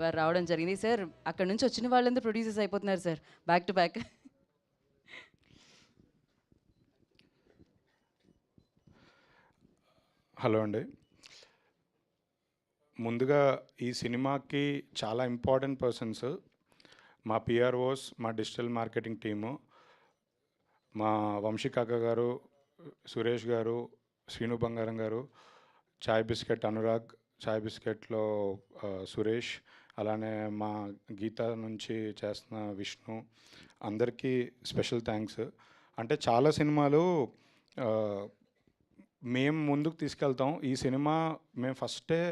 వారు రావడం జరిగింది. సార్ అక్కడి నుంచి వచ్చిన వాళ్ళందరూ ప్రొడ్యూసర్స్ అయిపోతున్నారు sir back to back. Hello అండి. ముందుగా ఈ సినిమాకి చాలా ఇంపార్టెంట్ పర్సన్స్ మా పిఆర్ఓస్, మా డిజిటల్ మార్కెటింగ్ టీము, మా వంశీకాక గారు, సురేష్ గారు, శ్రీను బంగారం గారు, చాయ్ బిస్కెట్ అనురాగ్, చాయ్ బిస్కెట్లో సురేష్, అలానే మా గీత నుంచి చేస్తున్న విష్ణు, అందరికీ స్పెషల్ థ్యాంక్స్. అంటే చాలా సినిమాలు మేము ముందుకు తీసుకెళ్తాం. ఈ సినిమా మేము ఫస్టే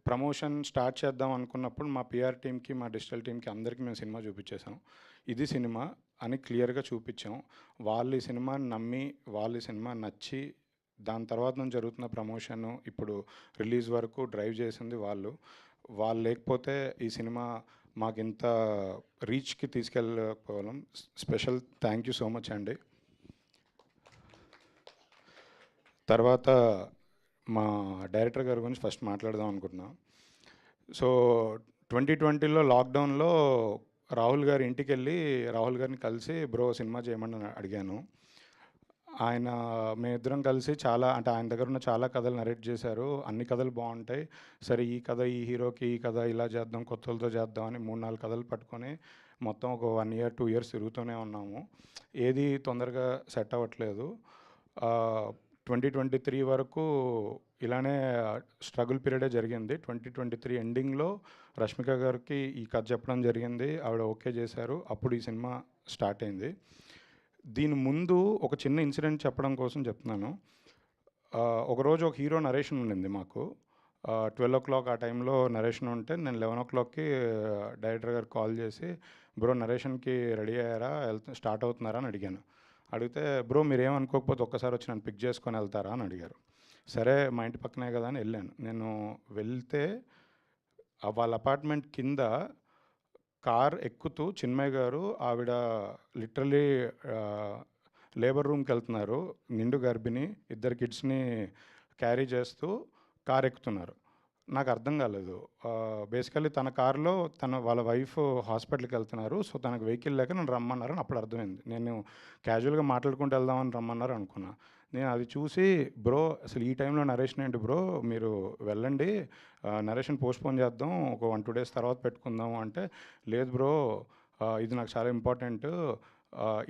ప్రమోషన్ స్టార్ట్ చేద్దాం అనుకున్నప్పుడు మా పిఆర్ టీమ్కి, మా డిజిటల్ టీమ్కి అందరికీ మేము సినిమా చూపించేసాం. ఇది సినిమా అని క్లియర్గా చూపించాం. వాళ్ళు ఈ సినిమాని నమ్మి, వాళ్ళు ఈ సినిమా నచ్చి, దాని తర్వాత నుంచి జరుగుతున్న ప్రమోషన్ ఇప్పుడు రిలీజ్ వరకు డ్రైవ్ చేసింది వాళ్ళు. వాళ్ళు లేకపోతే ఈ సినిమా మాకు ఇంత రీచ్కి తీసుకెళ్ళకపోవడం. Special thank you so much అండి. తర్వాత మా డైరెక్టర్ గారి గురించి ఫస్ట్ మాట్లాడదాం అనుకుంటున్నాం. సో 2020లో లాక్డౌన్లో రాహుల్ గారి ఇంటికి వెళ్ళి రాహుల్ గారిని కలిసి బ్రో సినిమా చేయమని అడిగాను. ఆయన మేమిద్దరం కలిసి చాలా అంటే ఆయన దగ్గర ఉన్న చాలా కథలు నరేట్ చేశారు. అన్ని కథలు బాగుంటాయి. సరే ఈ కథ ఈ హీరోకి ఈ కథ ఇలా చేద్దాం, కొత్తలతో చేద్దాం అని 3-4 కథలు పట్టుకొని మొత్తం ఒక 1 year 2 years తిరుగుతూనే ఉన్నాము. ఏది తొందరగా సెట్ అవ్వట్లేదు. 2023 వరకు ఇలానే స్ట్రగుల్ పీరియడే జరిగింది. 2023 ఎండింగ్లో రష్మిక గారికి ఈ కథ చెప్పడం జరిగింది. ఆవిడ ఓకే చేశారు. అప్పుడు ఈ సినిమా స్టార్ట్ అయింది. దీని ముందు ఒక చిన్న ఇన్సిడెంట్ చెప్పడం కోసం చెప్తున్నాను. ఒకరోజు ఒక హీరో నరేషన్ ఉండింది మాకు. 12 o'clock ఆ టైంలో నరేషన్ ఉంటే నేను 11 o'clockకి డైరెక్టర్ గారు కాల్ చేసి బ్రో నరేషన్కి రెడీ అయ్యారా, స్టార్ట్ అవుతున్నారా అని అడిగాను. అడిగితే బ్రో మీరేమనుకోకపోతే ఒక్కసారి వచ్చి నన్ను పిక్ చేసుకొని వెళ్తారా అని అడిగారు. సరే మా ఇంటి పక్కనే కదా అని వెళ్ళాను. నేను వెళ్తే వాళ్ళ అపార్ట్మెంట్ కింద కార్ ఎక్కుతూ చిన్మయ్ గారు ఆవిడ లిటరలీ లేబర్ రూమ్కి వెళ్తున్నారు. నిండు గర్భిణి, 2 కిడ్స్ని క్యారీ చేస్తూ కార్ ఎక్కుతున్నారు. నాకు అర్థం కాలేదు. బేసికల్లీ తన కారులో వాళ్ళ వైఫ్ హాస్పిటల్కి వెళ్తున్నారు. సో తనకు వెహికల్ లేక నన్ను రమ్మన్నారని అప్పుడు అర్థమైంది. నేను క్యాజువల్గా మాట్లాడుకుంటూ వెళ్దామని రమ్మన్నారు అనుకున్నా. నేను అది చూసి బ్రో అసలు ఈ టైంలో నరేషన్ ఏంటి బ్రో, మీరు వెళ్ళండి, నరేషన్ పోస్ట్పోన్ చేద్దాం, ఒక 1-2 days తర్వాత పెట్టుకుందాం అంటే, లేదు బ్రో ఇది నాకు చాలా ఇంపార్టెంట్,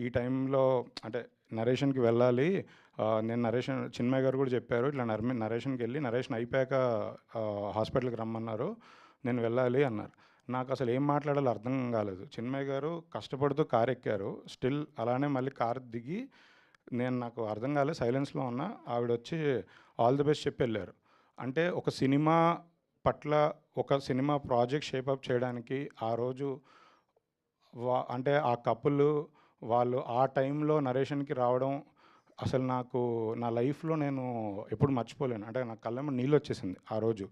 ఈ టైంలో అంటే నరేషన్కి వెళ్ళాలి, నేను చిన్మయ్ గారు కూడా చెప్పారు ఇట్లా నరేషన్కి వెళ్ళి నరేషన్ అయిపోయాక హాస్పిటల్కి రమ్మన్నారు, నేను వెళ్ళాలి అన్నారు. నాకు అసలు ఏం మాట్లాడాలో అర్థం కాలేదు. చిన్మయ్ గారు కష్టపడుతూ కారు ఎక్కారు, స్టిల్ అలానే మళ్ళీ కారు దిగి నాకు అర్థం కాలేదు, సైలెన్స్లో ఉన్నా. ఆవిడ వచ్చి ఆల్ ది బెస్ట్ చెప్పి వెళ్ళారు. అంటే ఒక సినిమా పట్ల, ఒక సినిమా ప్రాజెక్ట్ షేపప్ చేయడానికి ఆ రోజు అంటే ఆ కపుల్ వాళ్ళు ఆ టైంలో నరేషన్కి రావడం అసలు నాకు నా లైఫ్లో నేను ఎప్పుడు మర్చిపోలేను. అంటే నా కళ్ళెమ్మట నీళ్ళు వచ్చేసింది ఆ రోజు.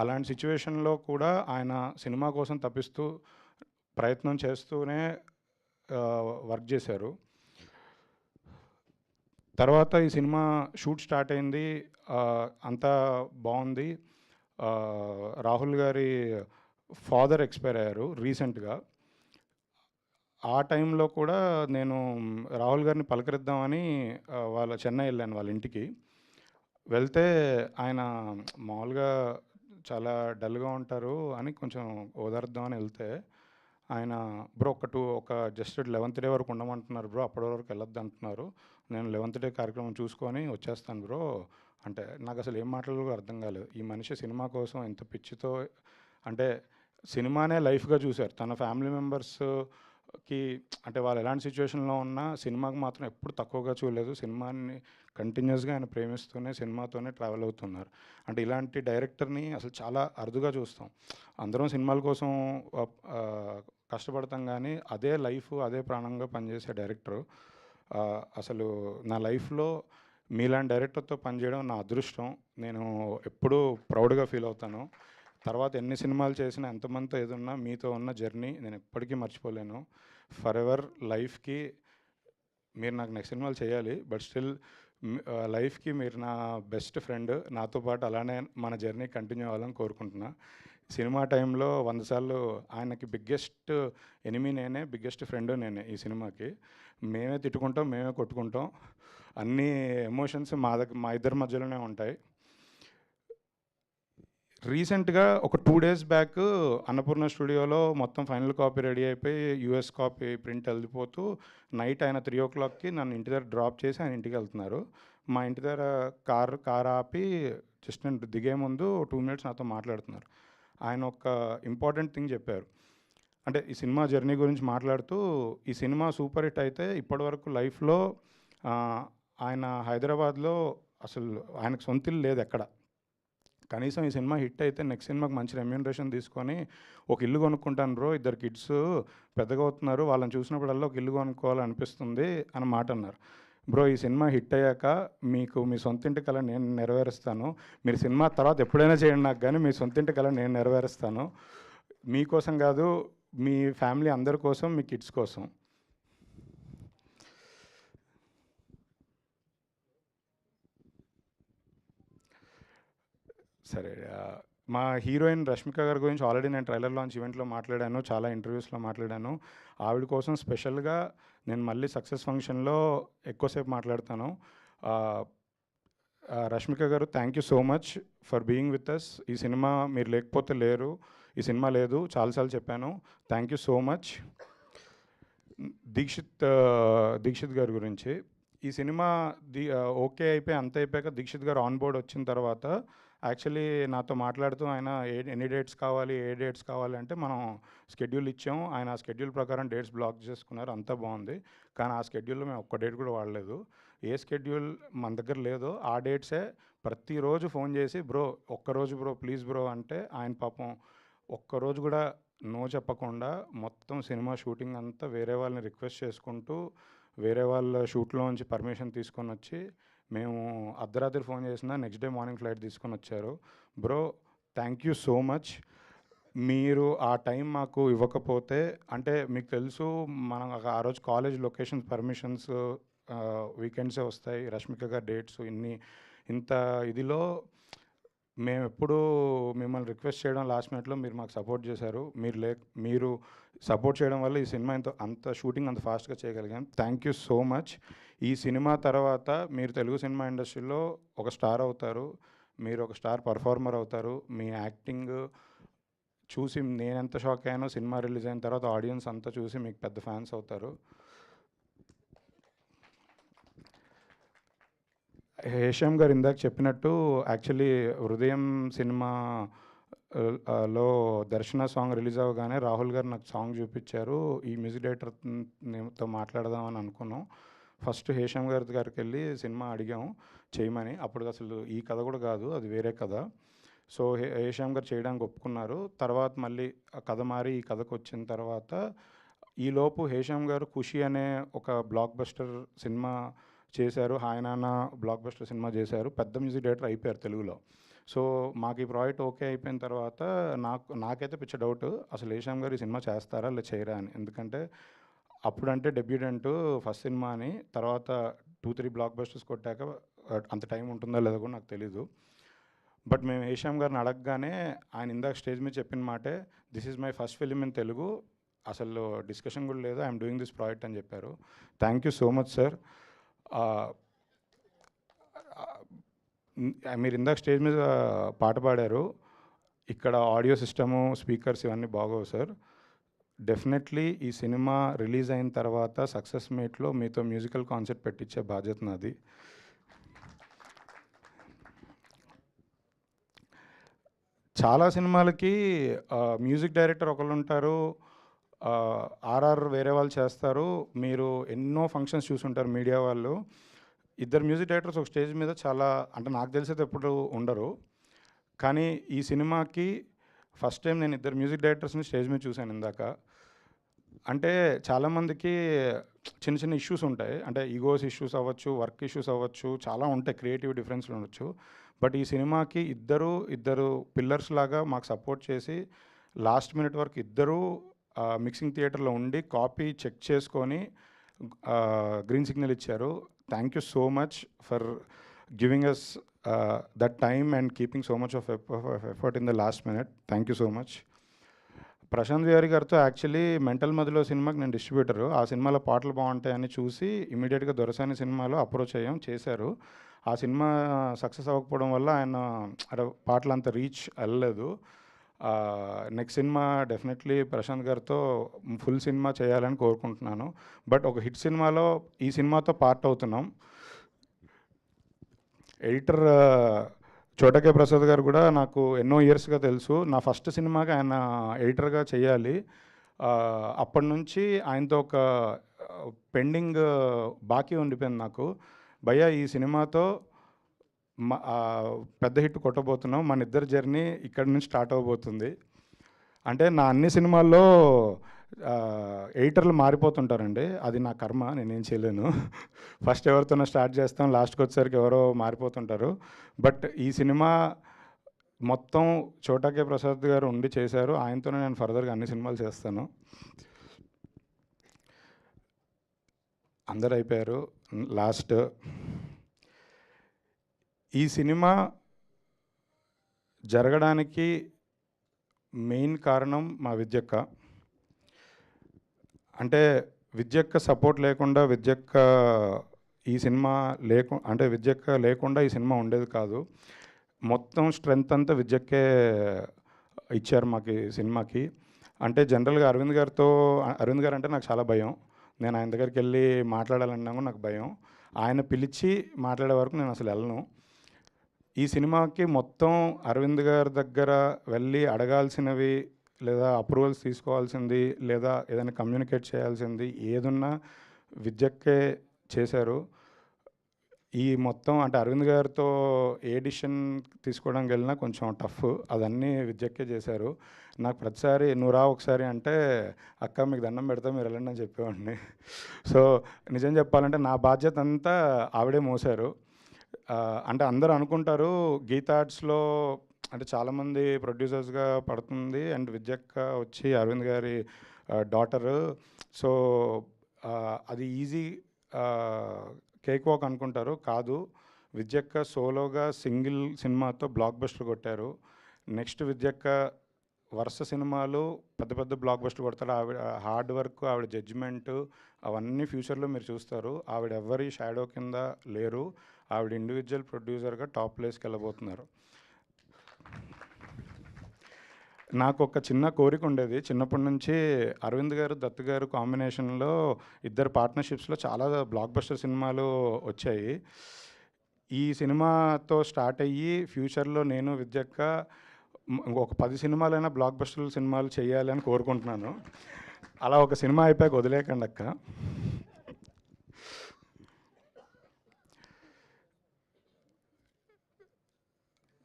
అలాంటి సిచ్యువేషన్లో కూడా ఆయన సినిమా కోసం తప్పిస్తూ ప్రయత్నం చేస్తూనే వర్క్ చేశారు. తర్వాత ఈ సినిమా షూట్ స్టార్ట్ అయింది. అంతా బాగుంది. రాహుల్ గారి ఫాదర్ ఎక్స్పైర్ అయ్యారు రీసెంట్గా. ఆ టైంలో కూడా నేను రాహుల్ గారిని పలకరిద్దామని వాళ్ళ చెన్నై వెళ్ళాను వాళ్ళ ఇంటికి. వెళ్తే ఆయన మామూలుగా చాలా డల్గా ఉంటారు అని కొంచెం ఓదార్దామని వెళ్తే ఆయన బ్రో ఒక జస్ట్ 11th డే వరకు ఉండమంటున్నారు బ్రో, అప్పటి వరకు వెళ్ళొద్దు అంటున్నారు, నేను 11th డే కార్యక్రమం చూసుకొని వచ్చేస్తాను బ్రో అంటే, నాకు అసలు ఏం మాట్లాడాలో అర్థం కాలేదు. ఈ మనిషి సినిమా కోసం ఎంత పిచ్చితో, అంటే సినిమానే లైఫ్గా చూశారు. తన ఫ్యామిలీ మెంబర్స్కి అంటే వాళ్ళు ఎలాంటి సిచ్యువేషన్లో ఉన్నా సినిమాకి మాత్రం ఎప్పుడు తక్కువగా చూడలేదు. సినిమాని కంటిన్యూస్గా ఆయన ప్రేమిస్తూనే సినిమాతోనే ట్రావెల్ అవుతున్నారు. అంటే ఇలాంటి డైరెక్టర్ని అసలు చాలా అరుదుగా చూస్తాం. అందరం సినిమాల కోసం కష్టపడతాం, కానీ అదే లైఫ్ అదే ప్రాణంగా పనిచేసే డైరెక్టరు అసలు నా లైఫ్లో మీలాంటి డైరెక్టర్తో పనిచేయడం నా అదృష్టం. నేను ఎప్పుడూ ప్రౌడ్గా ఫీల్ అవుతాను. తర్వాత ఎన్ని సినిమాలు చేసినా, ఎంతమందితో ఏదున్నా, మీతో ఉన్న జర్నీ నేను ఎప్పటికీ మర్చిపోలేను. ఫర్ ఎవర్ లైఫ్కి మీరు నాకు నెక్స్ట్ సినిమాలు చేయాలి, బట్ స్టిల్ లైఫ్కి మీరు నా బెస్ట్ ఫ్రెండ్. నాతో పాటు అలానే మన జర్నీ కంటిన్యూ అవ్వాలని కోరుకుంటున్నా. సినిమా టైంలో 100 సార్లు ఆయనకి బిగ్గెస్ట్ ఎనిమీ నేనే, బిగ్గెస్ట్ ఫ్రెండ్ నేనే ఈ సినిమాకి. మేమే తిట్టుకుంటాం, మేమే కొట్టుకుంటాం. అన్ని ఎమోషన్స్ మా ఇద్దరి మధ్యలోనే ఉంటాయి. రీసెంట్గా ఒక 2 డేస్ బ్యాక్ అన్నపూర్ణ స్టూడియోలో మొత్తం ఫైనల్ కాపీ రెడీ అయిపోయి యూఎస్ కాపీ ప్రింట్ వెళ్ళిపోతూ నైట్ ఆయన 3 o'clockకి నన్ను ఇంటి దగ్గర డ్రాప్ చేసి ఆయన ఇంటికి వెళ్తున్నారు. మా ఇంటి దగ్గర కార్ ఆపి జస్ట్ నేను దిగే ముందు 2 minutes నాతో మాట్లాడుతున్నారు. ఆయన ఒక ఇంపార్టెంట్ థింగ్ చెప్పారు. అంటే ఈ సినిమా జర్నీ గురించి మాట్లాడుతూ, ఈ సినిమా సూపర్ హిట్ అయితే ఇప్పటివరకు లైఫ్లో ఆయన హైదరాబాద్లో అసలు ఆయనకు సొంత ఇల్లు లేదు ఎక్కడ. కనీసం ఈ సినిమా హిట్ అయితే నెక్స్ట్ సినిమాకి మంచి రెమ్యూనరేషన్ తీసుకొని ఒక ఇల్లు కొనుక్కుంటాను బ్రో, 2 కిడ్స్ పెద్దగా అవుతున్నారు, వాళ్ళని చూసినప్పుడల్లా ఒక ఇల్లు కొనుక్కోవాలనిపిస్తుంది అని మాట అన్నారు. బ్రో, ఈ సినిమా హిట్ అయ్యాక మీకు మీ సొంత ఇంటి కల నేను నెరవేరుస్తాను. మీరు సినిమా తర్వాత ఎప్పుడైనా చేయండి నాకు, కానీ మీ సొంత ఇంటి కల నేను నెరవేరుస్తాను. మీకోసం కాదు, మీ ఫ్యామిలీ అందరి కోసం, మీ కిడ్స్ కోసం. సరే, మా హీరోయిన్ రష్మిక గారి గురించి ఆల్రెడీ నేను ట్రైలర్ లాంచ్ ఈవెంట్లో మాట్లాడాను, చాలా ఇంటర్వ్యూస్లో మాట్లాడాను. ఆవిడ కోసం స్పెషల్గా నేను మళ్ళీ సక్సెస్ ఫంక్షన్లో ఎక్కువసేపు మాట్లాడతాను. Rashmika garu, thank you so much for being with us. ఈ సినిమా మీరు లేకపోతే లేరు, ఈ సినిమా లేదు, చాలాసార్లు చెప్పాను. Thank you so much. Dikshit గారి గురించి, ఈ సినిమా ఓకే అయిపోయి అంత అయిపోయాక దీక్షిత్ గారు ఆన్ బోర్డ్ వచ్చిన తర్వాత యాక్చువల్లీ నాతో మాట్లాడుతూ ఆయన ఎన్ని డేట్స్ కావాలి, ఏ డేట్స్ కావాలి అంటే మనం స్కెడ్యూల్ ఇచ్చాం. ఆయన ఆ స్కెడ్యూల్ ప్రకారం డేట్స్ బ్లాక్ చేసుకున్నారు, అంతా బాగుంది. కానీ ఆ స్కెడ్యూల్లో మేము ఒక్క డేట్ కూడా వాడలేదు. ఏ స్కెడ్యూల్ మన దగ్గర లేదో ఆ డేట్సే ప్రతిరోజు ఫోన్ చేసి బ్రో ఒక్కరోజు బ్రో ప్లీజ్ బ్రో అంటే ఆయన పాపం ఒక్కరోజు కూడా నో చెప్పకుండా మొత్తం సినిమా షూటింగ్ అంతా వేరే వాళ్ళని రిక్వెస్ట్ చేసుకుంటూ వేరే వాళ్ళ షూట్లోంచి పర్మిషన్ తీసుకొని వచ్చి, మేము అర్ధరాత్రి ఫోన్ చేసినా నెక్స్ట్ డే మార్నింగ్ ఫ్లైట్ తీసుకొని వచ్చారు. Bro, thank you so much. మీరు ఆ టైం మాకు ఇవ్వకపోతే, అంటే మీకు తెలుసు మనం ఆ రోజు కాలేజ్ లొకేషన్స్ పర్మిషన్స్ వీకెండ్సే వస్తాయి, రష్మిక గారి డేట్స్ ఇంత ఇదిలో మేము ఎప్పుడూ మిమ్మల్ని రిక్వెస్ట్ చేయడం లాస్ట్ మినిట్లో మీరు మాకు సపోర్ట్ చేశారు. మీరు సపోర్ట్ చేయడం వల్ల ఈ సినిమా అంత షూటింగ్ అంత ఫాస్ట్గా చేయగలిగాం. Thank you so much. ఈ సినిమా తర్వాత మీరు తెలుగు సినిమా ఇండస్ట్రీలో ఒక స్టార్ అవుతారు, మీరు ఒక స్టార్ పర్ఫార్మర్ అవుతారు. మీ యాక్టింగ్ చూసి నేనెంత షాక్ అయ్యానో, సినిమా రిలీజ్ అయిన తర్వాత ఆడియన్స్ అంతా చూసి మీకు పెద్ద ఫ్యాన్స్ అవుతారు. హేషామ్ గారు ఇందాక చెప్పినట్టు యాక్చువల్లీ హృదయం సినిమా లో దర్శన సాంగ్ రిలీజ్ అవ్వగానే రాహుల్ గారు నాకు సాంగ్ చూపించారు. ఈ మ్యూజిక్ డైరెక్టర్తో మాట్లాడదామని అనుకున్నాం. ఫస్ట్ హేషామ్ గారికి వెళ్ళి సినిమా అడిగాము చేయమని. అప్పుడు అసలు ఈ కథ కూడా కాదు, అది వేరే కథ. సో హేషామ్ గారు చేయడానికి ఒప్పుకున్నారు. తర్వాత మళ్ళీ ఆ కథ మారి ఈ కథకు వచ్చిన తర్వాత ఈలోపు హేషామ్ గారు ఖుషి అనే ఒక బ్లాక్ బస్టర్ సినిమా చేశారు. హాయ్ నాన్న బ్లాక్ బస్టర్ సినిమా చేశారు, పెద్ద మ్యూజిక్ డైరెక్టర్ అయిపోయారు తెలుగులో. సో మాకు ఈ ప్రాజెక్ట్ ఓకే అయిపోయిన తర్వాత నాకైతే పిచ్చ డౌట్, అసలు హేషామ్ గారు ఈ సినిమా చేస్తారా లేదా చేయరా అని. ఎందుకంటే అప్పుడంటే డెబ్యూటెంట్ ఫస్ట్ సినిమా అని, తర్వాత 2-3 బ్లాక్ బస్టర్స్ కొట్టాక అంత టైం ఉంటుందో లేదో కూడా నాకు తెలీదు. బట్ మేము హేషామ్ గారిని అడగగానే ఆయన ఇందాక స్టేజ్ మీద చెప్పిన మాటే, this is my first film in Telugu, అసలు డిస్కషన్ కూడా లేదు, ఐఎమ్ డూయింగ్ దిస్ ప్రాజెక్ట్ అని చెప్పారు. Thank you so much sir. మీరు ఇందాక స్టేజ్ మీద పాట పాడారు, ఇక్కడ ఆడియో సిస్టము స్పీకర్స్ ఇవన్నీ బాగోవు సార్. డెఫినెట్లీ ఈ సినిమా రిలీజ్ అయిన తర్వాత సక్సెస్ మీట్లో మీతో మ్యూజికల్ కాన్సర్ట్ పెట్టించే బాధ్యత నాది. చాలా సినిమాలకి మ్యూజిక్ డైరెక్టర్ ఒకళ్ళు ఉంటారు, ఆర్ఆర్ వేరే వాళ్ళు చేస్తారు. మీరు ఎన్నో ఫంక్షన్స్ చూసుంటారు మీడియా వాళ్ళు. ఇద్దరు మ్యూజిక్ డైరెక్టర్స్ ఒక స్టేజ్ మీద చాలా, అంటే నాకు తెలిసేది ఎప్పుడు ఉండరు. కానీ ఈ సినిమాకి ఫస్ట్ టైం నేను ఇద్దరు మ్యూజిక్ డైరెక్టర్స్ని స్టేజ్ మీద చూశాను ఇందాక. అంటే చాలామందికి చిన్న చిన్న ఇష్యూస్ ఉంటాయి, అంటే ఈగోస్ ఇష్యూస్ అవ్వచ్చు, వర్క్ ఇష్యూస్ అవ్వచ్చు, చాలా ఉంటాయి, క్రియేటివ్ డిఫరెన్స్లు ఉండొచ్చు. బట్ ఈ సినిమాకి ఇద్దరు పిల్లర్స్ లాగా మాకు సపోర్ట్ చేసి లాస్ట్ మినిట్ వరకు ఇద్దరు మిక్సింగ్ థియేటర్లో ఉండి కాపీ చెక్ చేసుకొని గ్రీన్ సిగ్నల్ ఇచ్చారు. Thank you so much for giving us that time and keeping so much of effort in the last minute. Thank you so much. Prashanth Vihari గారితో actually mental మదిలో సినిమాకి నేను డిస్ట్రిబ్యూటరు. ఆ సినిమాలో పాటలు బాగుంటాయని చూసి ఇమీడియట్గా దొరసాని సినిమాలో అప్రోచ్ అయ్యాం, చేశారు. ఆ సినిమా సక్సెస్ అవ్వకపోవడం వల్ల ఆయన అంటే పాటలు అంత రీచ్ వెళ్ళలేదు. నెక్స్ట్ సినిమా డెఫినెట్లీ ప్రశాంత్ గారితో ఫుల్ సినిమా చేయాలని కోరుకుంటున్నాను. బట్ ఒక హిట్ సినిమాలో ఈ సినిమాతో పార్ట్ అవుతున్నాం. ఎడిటర్ చోటకే ప్రసాద్ గారు కూడా నాకు ఎన్నో ఇయర్స్గా తెలుసు. నా ఫస్ట్ సినిమాకి ఆయన ఎడిటర్గా చేయాలి. అప్పటి నుంచి ఆయనతో ఒక పెండింగ్ బాకీ ఉండిపోయింది నాకు. భయ్యా ఈ సినిమాతో పెద్ద హిట్ కొట్టబోతున్నాం, మన ఇద్దరి జర్నీ ఇక్కడి నుంచి స్టార్ట్ అవ్వబోతుంది. అంటే నా అన్ని సినిమాల్లో ఎడిటర్లు మారిపోతుంటారండి, అది నా కర్మ, నేనేం చేయలేను. ఫస్ట్ ఎవరితోనో స్టార్ట్ చేస్తాం, లాస్ట్కి వచ్చేసరికి ఎవరో మారిపోతుంటారు. బట్ ఈ సినిమా మొత్తం చోటాకే ప్రసాద్ గారు ఉండి చేశారు. ఆయనతోనే నేను ఫర్దర్గా అన్ని సినిమాలు చేస్తాను. అందరు అయిపోయారు. లాస్ట్ ఈ సినిమా జరగడానికి మెయిన్ కారణం మా విద్యక్క. అంటే విద్యక్క సపోర్ట్ లేకుండా, విద్యక్క ఈ సినిమా అంటే విద్యక్క లేకుండా ఈ సినిమా ఉండేది కాదు. మొత్తం స్ట్రెంగ్త్ అంతా విద్యక్కే ఇచ్చారు మాకు ఈ సినిమాకి. అంటే జనరల్గా అరవింద్ గారు అంటే నాకు చాలా భయం. నేను ఆయన దగ్గరికి వెళ్ళి మాట్లాడాలన్నా కూడా నాకు భయం. ఆయన పిలిచి మాట్లాడే వరకు నేను అసలు వెళ్ళను. ఈ సినిమాకి మొత్తం అరవింద్ గారి దగ్గర వెళ్ళి అడగాల్సినవి, లేదా అప్రూవల్స్ తీసుకోవాల్సింది, లేదా ఏదైనా కమ్యూనికేట్ చేయాల్సింది ఏదున్నా విద్యక్కే చేశారు. ఈ మొత్తం అంటే అరవింద్ గారితో ఏ డిసిషన్ తీసుకోవడానికి వెళ్ళినా కొంచెం టఫ్, అదన్నీ విద్యక్కే చేశారు. నాకు ప్రతిసారి నువ్వు రా ఒకసారి అంటే, అక్క మీకు దండం పెడతా మీరు వెళ్ళండి అని చెప్పేవాడిని. సో నిజం చెప్పాలంటే నా బాధ్యత అంతా ఆవిడే మోసారు. అంటే అందరూ అనుకుంటారు గీతా ఆర్ట్స్లో అంటే చాలామంది ప్రొడ్యూసర్స్గా పడుతుంది అండ్ విద్యక్క వచ్చి అరవింద్ గారి డాటరు. సో అది ఈజీ కేక్ వాక్ అనుకుంటారు, కాదు. విద్యక్క సోలోగా సింగిల్ సినిమాతో బ్లాక్ బస్టర్ కొట్టారు. నెక్స్ట్ విద్యక్క వరుస సినిమాలు పెద్ద పెద్ద బ్లాక్ బస్టర్ కొడతారు. ఆవిడ హార్డ్ వర్క్, ఆవిడ జడ్జిమెంటు అవన్నీ ఫ్యూచర్లో మీరు చూస్తారు. ఆవిడ ఎవరి షాడో కింద లేరు. ఆవిడ ఇండివిజువల్ ప్రొడ్యూసర్గా టాప్ ప్లేస్కి వెళ్ళబోతున్నారు. నాకు ఒక చిన్న కోరిక ఉండేది చిన్నప్పటి నుంచి, అరవింద్ గారు దత్ గారు కాంబినేషన్లో ఇద్దరు పార్ట్నర్షిప్స్లో చాలా బ్లాక్ బస్టర్ సినిమాలు వచ్చాయి. ఈ సినిమాతో స్టార్ట్ అయ్యి ఫ్యూచర్లో నేను విద్యక్క ఒక 10 సినిమాలైనా బ్లాక్ బస్టర్ సినిమాలు చేయాలి అని కోరుకుంటున్నాను. అలా ఒక సినిమా అయిపోయాక వదిలేకండి అక్క.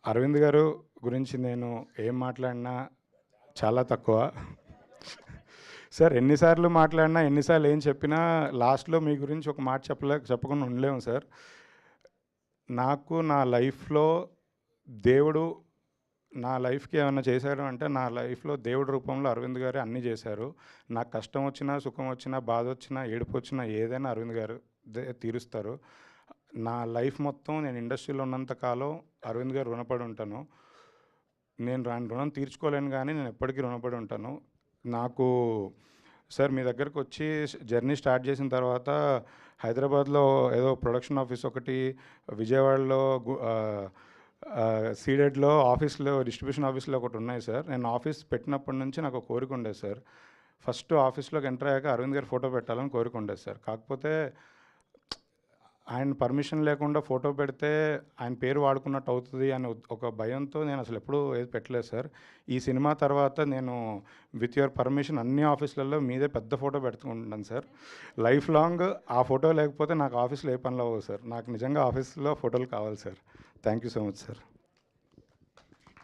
అరవింద్ గారు గురించి నేను ఏం మాట్లాడినా చాలా తక్కువ సార్. ఎన్నిసార్లు మాట్లాడినా, ఎన్నిసార్లు ఏం చెప్పినా లాస్ట్లో మీ గురించి ఒక మాట చెప్పకుండా ఉండలేము సార్. నాకు నా లైఫ్లో దేవుడు నా లైఫ్కి ఏమైనా చేశారు అంటే, నా లైఫ్లో దేవుడి రూపంలో అరవింద్ గారే అన్నీ చేశారు. నాకు కష్టం వచ్చినా, సుఖం వచ్చినా, బాధ వచ్చినా, ఏడుపు వచ్చినా ఏదైనా అరవింద్ గారు తీరుస్తారు. నా లైఫ్ మొత్తం నేను ఇండస్ట్రీలో ఉన్నంత కాలం అరవింద్ గారు రుణపడి ఉంటాను. నేను రుణం తీర్చుకోలేను, కానీ నేను ఎప్పటికీ రుణపడి ఉంటాను. నాకు సార్ మీ దగ్గరకు వచ్చి జర్నీ స్టార్ట్ చేసిన తర్వాత హైదరాబాద్లో ఏదో ప్రొడక్షన్ ఆఫీస్ ఒకటి, విజయవాడలో సీడెడ్లో ఆఫీస్లో డిస్ట్రిబ్యూషన్ ఆఫీస్లో ఒకటి ఉన్నాయి సార్. నేను ఆఫీస్ పెట్టినప్పటి నుంచి నాకు ఒక కోరిక ఉండేది సార్. ఫస్ట్ ఆఫీస్లోకి ఎంటర్ అయ్యాక అరవింద్ గారు ఫోటో పెట్టాలని కోరిక ఉండేది సార్. కాకపోతే ఆయన పర్మిషన్ లేకుండా ఫోటో పెడితే ఆయన పేరు వాడుకున్నట్టు అవుతుంది అని ఒక భయంతో నేను అసలు ఎప్పుడూ ఏది పెట్టలేదు సార్. ఈ సినిమా తర్వాత నేను విత్ యువర్ పర్మిషన్ అన్ని ఆఫీసులలో మీదే పెద్ద ఫోటో పెట్టుకుంటాను సార్. లైఫ్ లాంగ్ ఆ ఫోటో లేకపోతే నాకు ఆఫీస్లో ఏ పనులు అవ్వవు సార్. నాకు నిజంగా ఆఫీస్లో ఫోటోలు కావాలి sir. Thank you so much sir.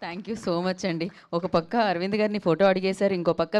Thank you so much అండి. ఒక పక్క అరవింద్ గారిని ఫోటో అడిగేశారు, ఇంకో పక్క